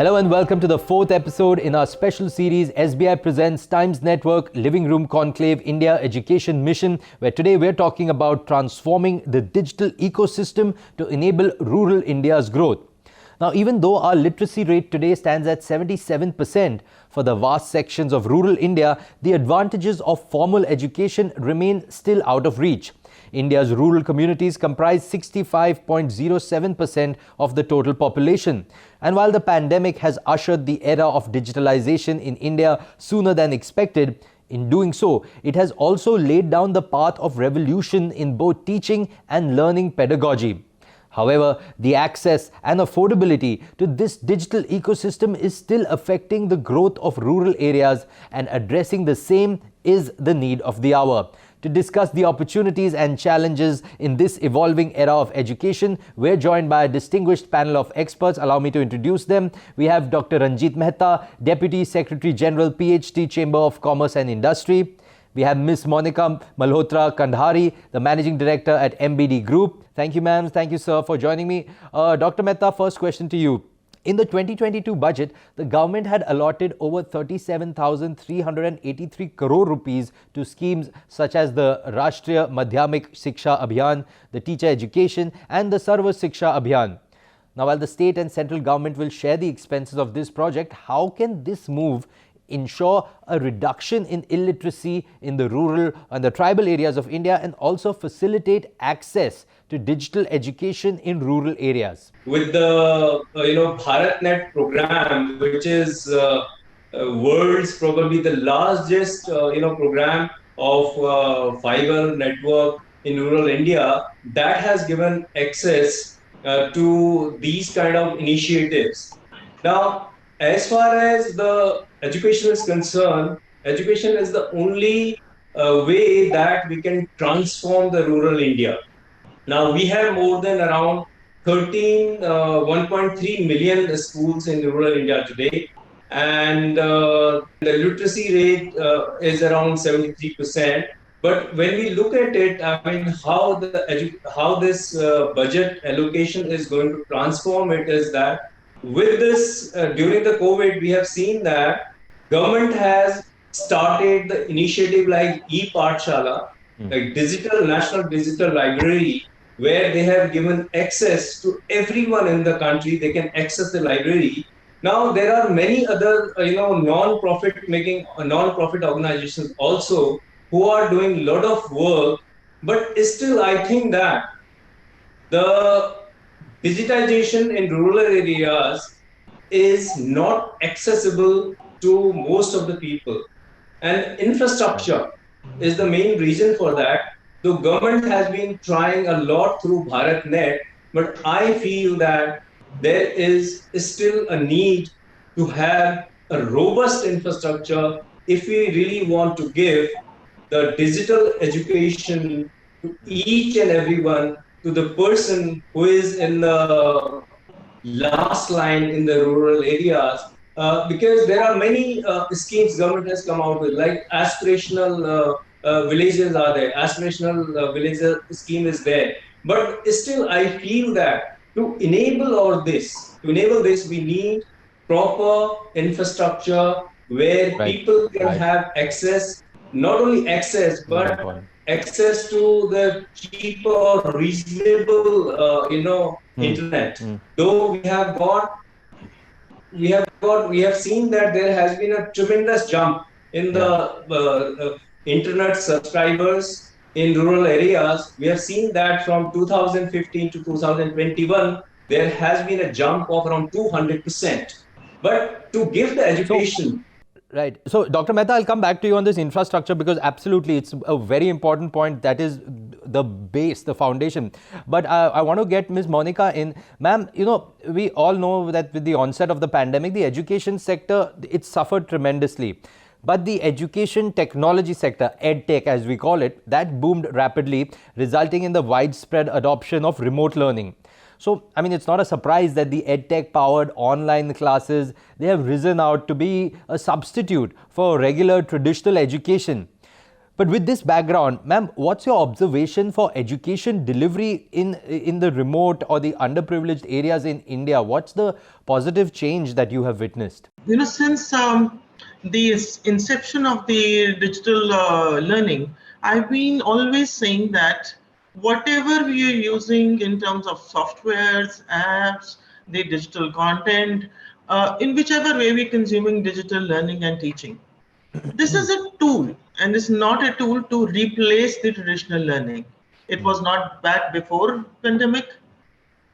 Hello and welcome to the fourth episode in our special series SBI Presents Times Network Living Room Conclave India Education Mission, where today we're talking about transforming the digital ecosystem to enable rural India's growth. Now, even though our literacy rate today stands at 77% for the vast sections of rural India, the advantages of formal education remain still out of reach. India's rural communities comprise 65.07% of the total population. And while the pandemic has ushered the era of digitalization in India sooner than expected, in doing so, it has also laid down the path of revolution in both teaching and learning pedagogy. However, the access and affordability to this digital ecosystem is still affecting the growth of rural areas, and addressing the same is the need of the hour. To discuss the opportunities and challenges in this evolving era of education, we're joined by a distinguished panel of experts. Allow me to introduce them. We have Dr. Ranjit Mehta, Deputy Secretary General, PhD, Chamber of Commerce and Industry. We have Ms. Monica Malhotra Kandhari, the Managing Director at MBD Group. Thank you, ma'am. Thank you, sir, for joining me. Dr. Mehta, first question to you. In the 2022 budget, the government had allotted over 37,383 crore rupees to schemes such as the Rashtriya Madhyamik Shiksha Abhiyan, the Teacher Education and the Sarva Shiksha Abhiyan. Now, while the state and central government will share the expenses of this project, how can this move ensure a reduction in illiteracy in the rural and the tribal areas of India, and also facilitate access to digital education in rural areas? With the BharatNet program, which is world's probably the largest program of fiber network in rural India, that has given access to these kind of initiatives. Now, as far as the education is concerned, education is the only way that we can transform the rural India. Now, we have more than around 1.3 million schools in rural India today, and the literacy rate is around 73%. But when we look at it, I mean, how this budget allocation is going to transform it is that with this, during the COVID, we have seen that government has started the initiative like e-Pathshala, like National Digital Library, where they have given access to everyone in the country. They can access the library. Now, there are many other, non-profit organizations also who are doing a lot of work, but still I think that the digitization in rural areas is not accessible to most of the people, and infrastructure is the main reason for that. The government has been trying a lot through BharatNet, but I feel that there is still a need to have a robust infrastructure if we really want to give the digital education to each and everyone, to the person who is in the last line in the rural areas, because there are many schemes government has come out with, like aspirational villages are there, aspirational villages scheme is there. But still, I feel that to enable this, we need proper infrastructure where people can have access, not only access, but access to the cheaper or reasonable, internet. Though we have seen that there has been a tremendous jump in the internet subscribers in rural areas. We have seen that from 2015 to 2021, there has been a jump of around 200%. But to give the education... Right. So, Dr. Mehta, I'll come back to you on this infrastructure, because absolutely it's a very important point. That is the base, the foundation. But I want to get Ms. Monica in. Ma'am, we all know that with the onset of the pandemic, the education sector, it suffered tremendously. But the education technology sector, EdTech as we call it, that boomed rapidly, resulting in the widespread adoption of remote learning. So, I mean, it's not a surprise that the EdTech-powered online classes, they have risen out to be a substitute for regular traditional education. But with this background, ma'am, what's your observation for education delivery in the remote or the underprivileged areas in India? What's the positive change that you have witnessed? Since the inception of the digital learning, I've been always saying that whatever we are using in terms of softwares, apps, the digital content, in whichever way we're consuming digital learning and teaching, this is a tool and it's not a tool to replace the traditional learning. It was not back before pandemic.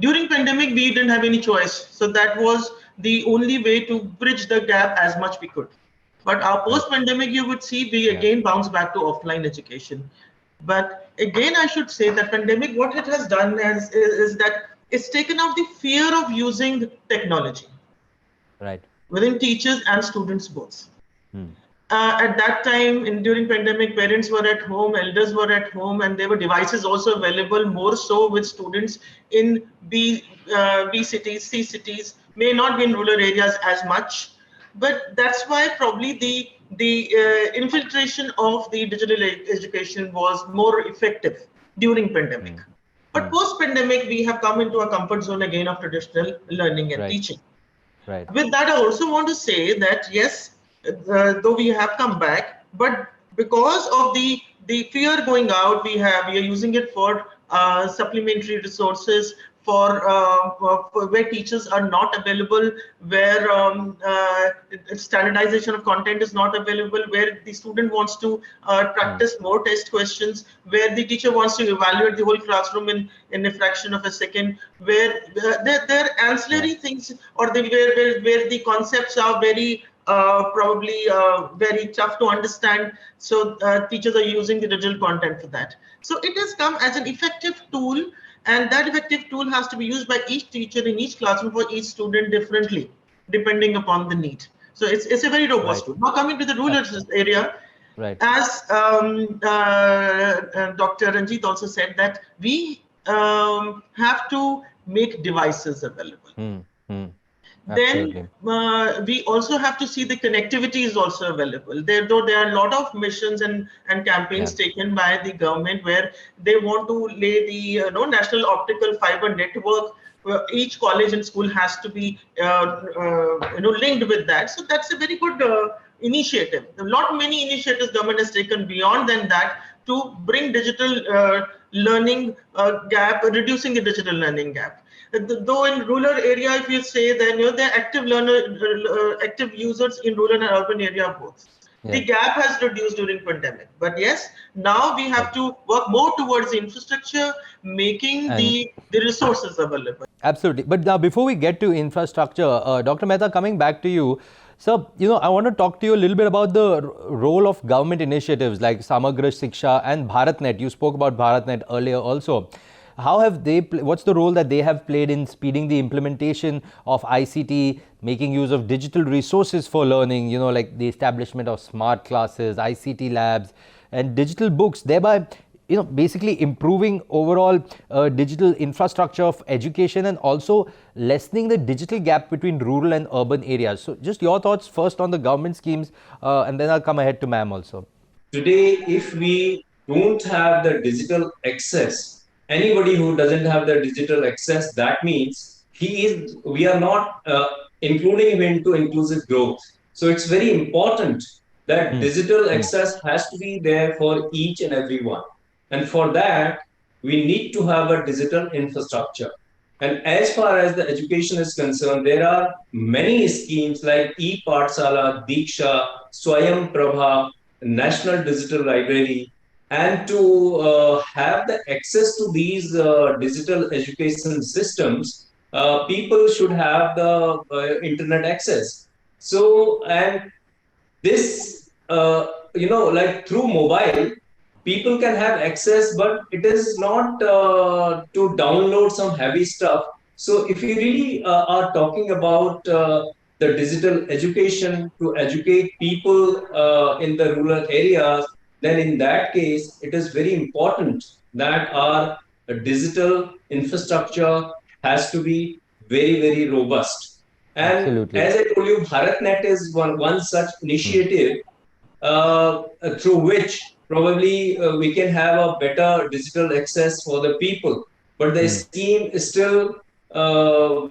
During pandemic, we didn't have any choice. So that was the only way to bridge the gap as much we could. But our post-pandemic, you would see we again bounce back to offline education. But again, I should say that pandemic, what it has done is that it's taken out the fear of using technology Right. within teachers and students both. At that time, during pandemic, parents were at home, elders were at home, and there were devices also available, more so with students in B cities, C cities, may not be in rural areas as much. But that's why probably the infiltration of the digital education was more effective during pandemic. But post-pandemic, we have come into a comfort zone again of traditional learning and teaching. Right. With that, I also want to say that yes, though we have come back, but because of the fear going out, we are using it for supplementary resources for where teachers are not available, where standardization of content is not available, where the student wants to practice more test questions, where the teacher wants to evaluate the whole classroom in a fraction of a second, where there are ancillary things, or where the concepts are very probably very tough to understand. So teachers are using the digital content for that. So it has come as an effective tool, and that effective tool has to be used by each teacher in each classroom for each student differently, depending upon the need. So it's a very robust tool. Now coming to the rural area, as Dr. Ranjit also said, that we have to make devices available. Then we also have to see the connectivity is also available. Though there are a lot of missions and campaigns taken by the government where they want to lay the national optical fiber network, where each college and school has to be linked with that. So that's a very good initiative. Not many initiatives government has taken beyond than that to bring digital learning gap, reducing the digital learning gap. Though in rural area, if you say, then they're active users in rural and urban area both. The gap has reduced during pandemic, but yes, now we have to work more towards the infrastructure, making the resources available. Absolutely. But now, before we get to infrastructure, Dr. Mehta, coming back to you, so, I want to talk to you a little bit about the role of government initiatives like Samagra Shiksha and BharatNet. You spoke about BharatNet earlier also. How have they, what's the role that they have played in speeding the implementation of ICT, making use of digital resources for learning, like the establishment of smart classes, ICT labs, and digital books, thereby, basically improving overall digital infrastructure of education and also lessening the digital gap between rural and urban areas. So just your thoughts first on the government schemes, and then I'll come ahead to ma'am also. Today, if we don't have the digital access, anybody who doesn't have the digital access, that means we are not including him into inclusive growth. So it's very important that digital access has to be there for each and every one. And for that, we need to have a digital infrastructure. And as far as the education is concerned, there are many schemes like e-Pathshala, Diksha, Swayam Prabha, National Digital Library, and to have the access to these digital education systems, people should have the internet access. So, and this, like through mobile, people can have access, but it is not to download some heavy stuff. So if you really are talking about the digital education to educate people in the rural areas, then in that case, it is very important that our digital infrastructure has to be very, very robust. And Absolutely. as I told you, BharatNet is one such initiative through which probably we can have a better digital access for the people. But the scheme is still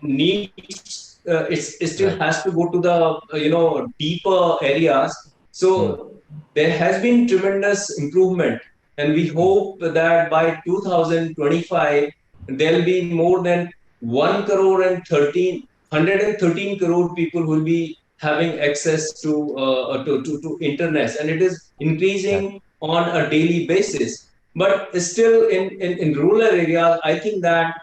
needs it still Right. has to go to the deeper areas. So there has been tremendous improvement, and we hope that by 2025 there'll be more than 1 crore and 113 crore people who will be having access to internet, and it is Right. increasing on a daily basis. But still, in rural areas, I think that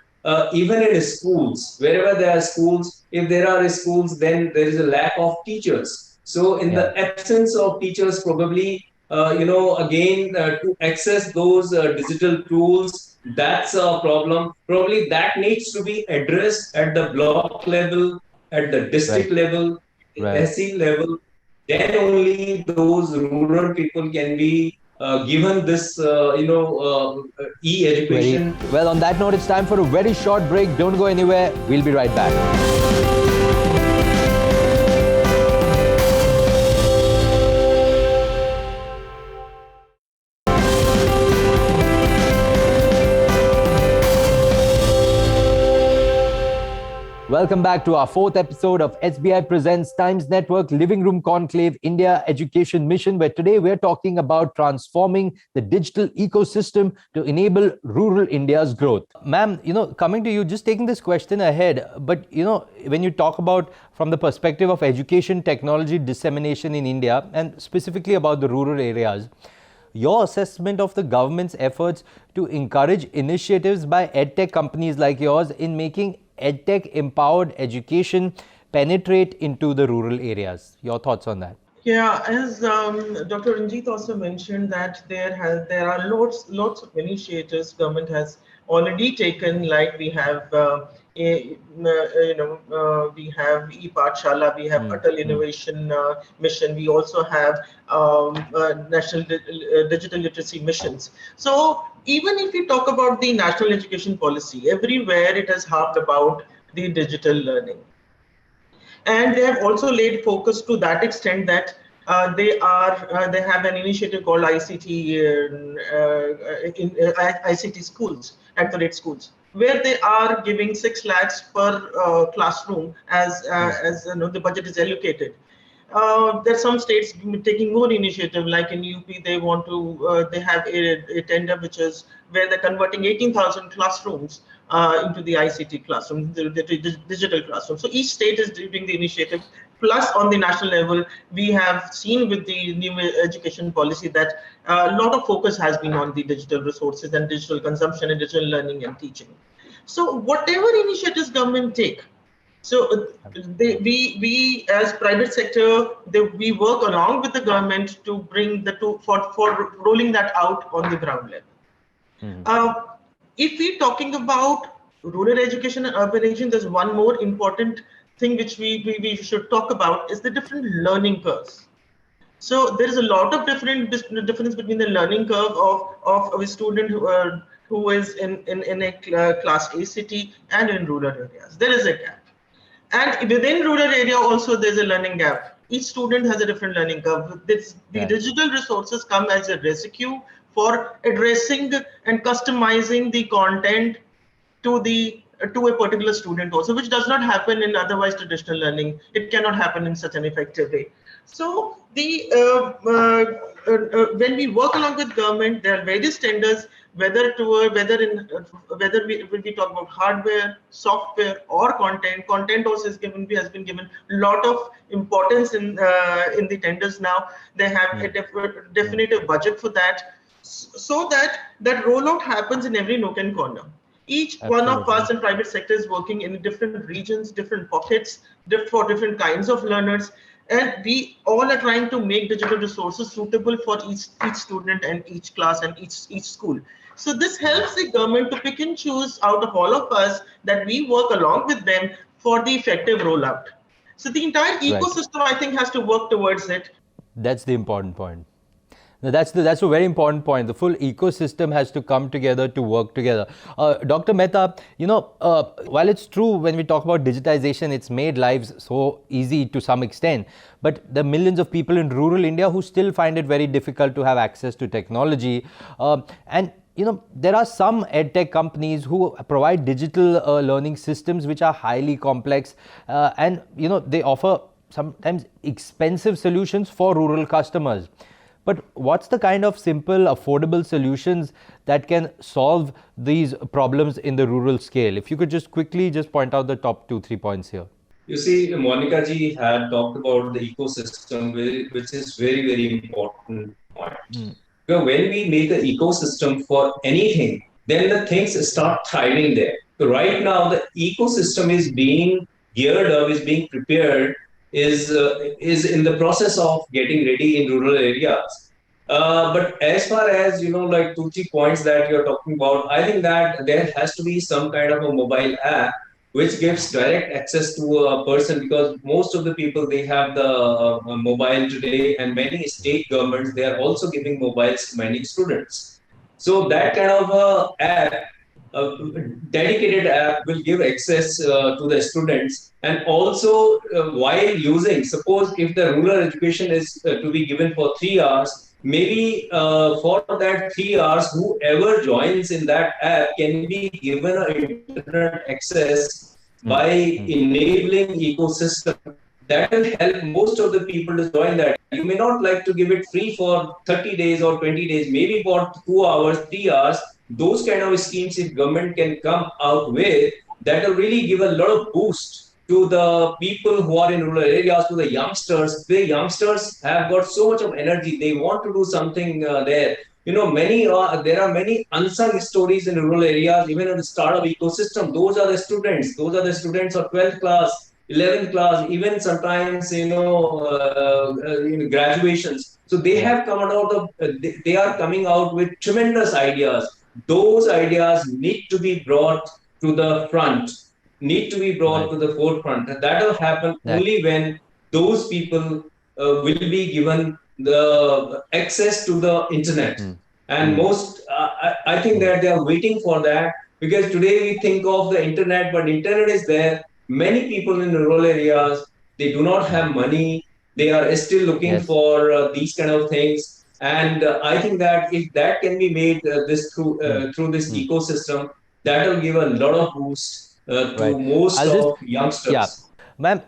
even in schools, wherever there are schools, if there are schools, then there is a lack of teachers. So, in Yeah. the absence of teachers, probably, again, to access those digital tools, that's a problem. Probably that needs to be addressed at the block level, at the Right. district level, Right. SC level. Then only those rural people can be given this, Very e-education. well. On that note, it's time for a very short break. Don't go anywhere. We'll be right back. Welcome back to our fourth episode of SBI Presents Times Network Living Room Conclave India Education Mission, where today we're talking about transforming the digital ecosystem to enable rural India's growth. Ma'am, coming to you, just taking this question ahead, but when you talk about from the perspective of education technology dissemination in India, and specifically about the rural areas, your assessment of the government's efforts to encourage initiatives by edtech companies like yours in making edtech empowered education penetrate into the rural areas. Your thoughts on that? Yeah, as Dr. Ranjit also mentioned that there are lots of initiatives government has already taken. Like we have we have e-Pathshala, we have Atal Innovation Mission, we also have National Digital Literacy Missions. So even if we talk about the national education policy, everywhere it has harped about the digital learning. And they have also laid focus to that extent that they have an initiative called ICT schools, Accelerate schools, where they are giving 6 lakhs per classroom as the budget is allocated. There's some states taking more initiative, like in UP, they want to, they have a tender which is where they're converting 18,000 classrooms into the ICT classroom, the digital classroom. So each state is doing the initiative. Plus, on the national level, we have seen with the new education policy that a lot of focus has been on the digital resources and digital consumption and digital learning and teaching. So whatever initiatives government take, so we as private sector, we work along with the government to bring for rolling that out on the ground level. If we're talking about rural education and urban education, there's one more important thing which we should talk about is the different learning curves. So there is a lot of difference between the learning curve of a student who is in a class A city and in rural areas. There is a gap. And within rural area also there's a learning gap. Each student has a different learning curve. The digital resources come as a residue for addressing and customizing the content to a particular student also, which does not happen in otherwise traditional learning. It cannot happen in such an effective way. So when we work along with government, there are various tenders, whether when we talk about hardware, software, or content. Content also has been given a lot of importance in the tenders now. They have a definitive budget for that, so that rollout happens in every nook and corner. Each one of us in private sector is working in different regions, different pockets, for different kinds of learners, and we all are trying to make digital resources suitable for each student and each class and each school. So this helps the government to pick and choose out of all of us that we work along with them for the effective rollout. So the entire ecosystem, I think, has to work towards it. That's the important point. No, that's a very important point. The full ecosystem has to come together to work together. Dr. Mehta, while it's true when we talk about digitization, it's made lives so easy to some extent, but the millions of people in rural India who still find it very difficult to have access to technology. And there are some edtech companies who provide digital learning systems which are highly complex, and they offer sometimes expensive solutions for rural customers. But what's the kind of simple, affordable solutions that can solve these problems in the rural scale? If you could just quickly point out the top 2-3 points here. You see, Monica ji had talked about the ecosystem, which is very, very important point. Because when we make an ecosystem for anything, then the things start thriving there. So right now, the ecosystem is being geared up, is being prepared, is in the process of getting ready in rural areas. But as far as like 2-3 points that you're talking about, I think that there has to be some kind of a mobile app which gives direct access to a person, because most of the people, they have the mobile today, and many state governments, they are also giving mobiles to many students. So that kind of app, a dedicated app, will give access to the students. And also, while using, suppose if the rural education is to be given for 3 hours, maybe for that 3 hours, whoever joins in that app can be given an internet access by enabling ecosystem that will help most of the people to join that. You may not like to give it free for 30 days or 20 days, maybe for 2 hours, 3 hours. Those kind of schemes, if government can come out with, that will really give a lot of boost to the people who are in rural areas, to the youngsters. The youngsters have got so much of energy. They want to do something there. There are many unsung stories in rural areas, even in the startup ecosystem. Those are the students. Those are the students of 12th class, 11th class, even sometimes, graduations. So they have come out of, they are coming out with tremendous ideas. Those ideas need to be brought to the front, need to be brought to the forefront. And that will happen only when those people will be given the access to the internet. And I think that they are waiting for that, because today we think of the internet, but internet is there. Many people in rural areas, they do not have money. They are still looking for these kind of things. And I think that if that can be made through this ecosystem, that will give a lot of boost to most of youngsters. Yeah. Ma'am,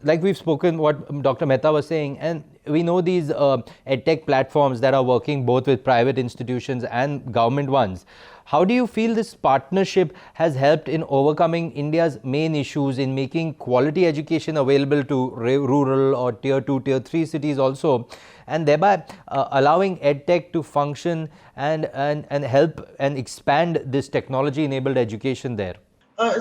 like we've spoken what Dr. Mehta was saying, and we know these edtech platforms that are working both with private institutions and government ones. How do you feel this partnership has helped in overcoming India's main issues in making quality education available to rural or tier 2, tier 3 cities also, and thereby allowing edtech to function and help and expand this technology-enabled education there?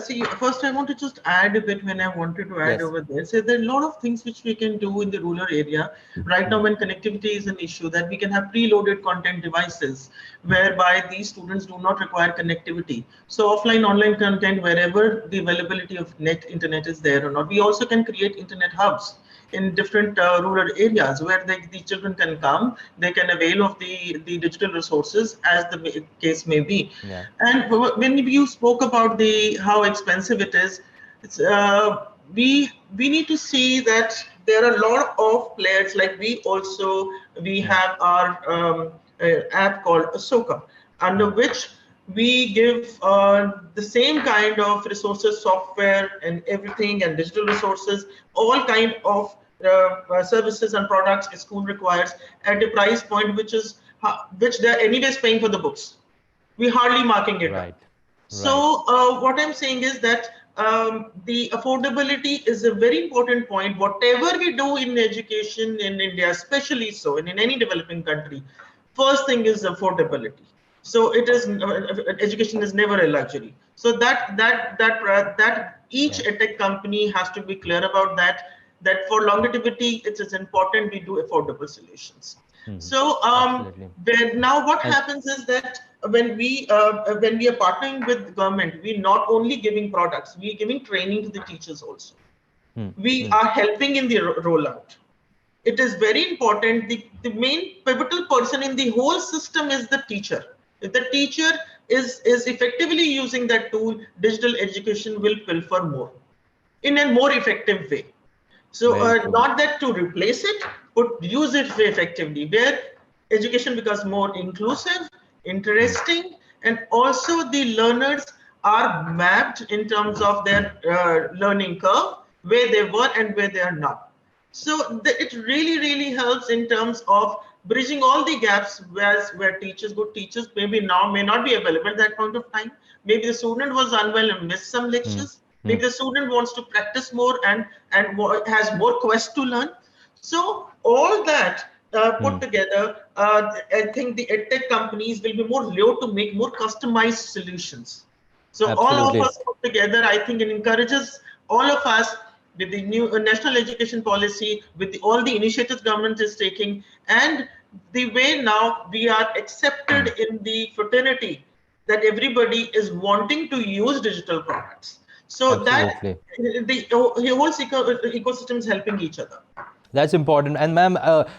See, first I want to just add a bit when I wanted to add over there. So there are a lot of things which we can do in the rural area. Right now, when connectivity is an issue, that we can have preloaded content devices whereby these students do not require connectivity. So offline, online content, wherever the availability of internet is there or not. We also can create internet hubs in different rural areas where the children can come, they can avail of the digital resources as the case may be. And when you spoke about how expensive it is, we need to see that there are a lot of players. Like we have our app called Ahsoka, under which we give the same kind of resources, software and everything, and digital resources, all kind of services and products a school requires at a price point which they're anyways paying for the books. We're hardly marking it up. So what I'm saying is that the affordability is a very important point. Whatever we do in education in India, especially so, and in any developing country, first thing is affordability. So it is education is never a luxury. So that each edtech company has to be clear about that for longevity, it is important we do affordable solutions. So now what happens is that when we are partnering with the government, we're not only giving products, we're giving training to the teachers also. We are helping in the rollout. it is very important. The main pivotal person in the whole system is the teacher. If the teacher is effectively using that tool, digital education will pilfer more in a more effective way. So not that to replace it, but use it effectively, where education becomes more inclusive, interesting, and also the learners are mapped in terms of their learning curve, where they were and where they are now. So it really, really helps in terms of bridging all the gaps where teachers, good teachers, maybe now may not be available at that point of time. Maybe the student was unwell and missed some lectures. Maybe the student wants to practice more and has more quest to learn. So all that put together, I think the edtech companies will be more lured to make more customized solutions. So all of us put together, I think it encourages all of us with the new national education policy, with all the initiatives government is taking, and the way now we are accepted in the fraternity that everybody is wanting to use digital products. So that the whole ecosystem is helping each other. That's important. And ma'am,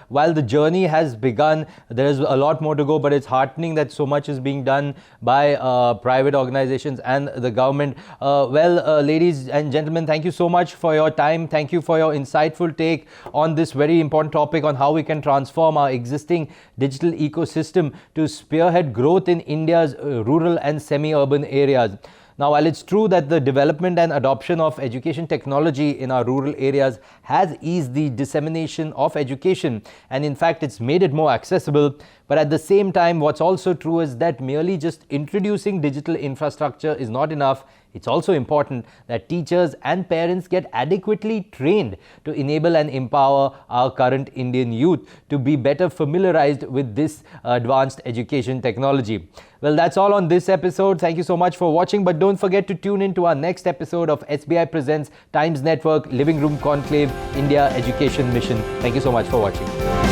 while the journey has begun, there is a lot more to go, but it's heartening that so much is being done by private organizations and the government. Ladies and gentlemen, thank you so much for your time. Thank you for your insightful take on this very important topic on how we can transform our existing digital ecosystem to spearhead growth in India's rural and semi-urban areas. Now, while it's true that the development and adoption of education technology in our rural areas has eased the dissemination of education, and in fact, it's made it more accessible, but at the same time, what's also true is that merely just introducing digital infrastructure is not enough. It's also important that teachers and parents get adequately trained to enable and empower our current Indian youth to be better familiarized with this advanced education technology. Well, that's all on this episode. Thank you so much for watching, but don't forget to tune in to our next episode of SBI Presents Times Network Living Room Conclave India Education Mission. Thank you so much for watching.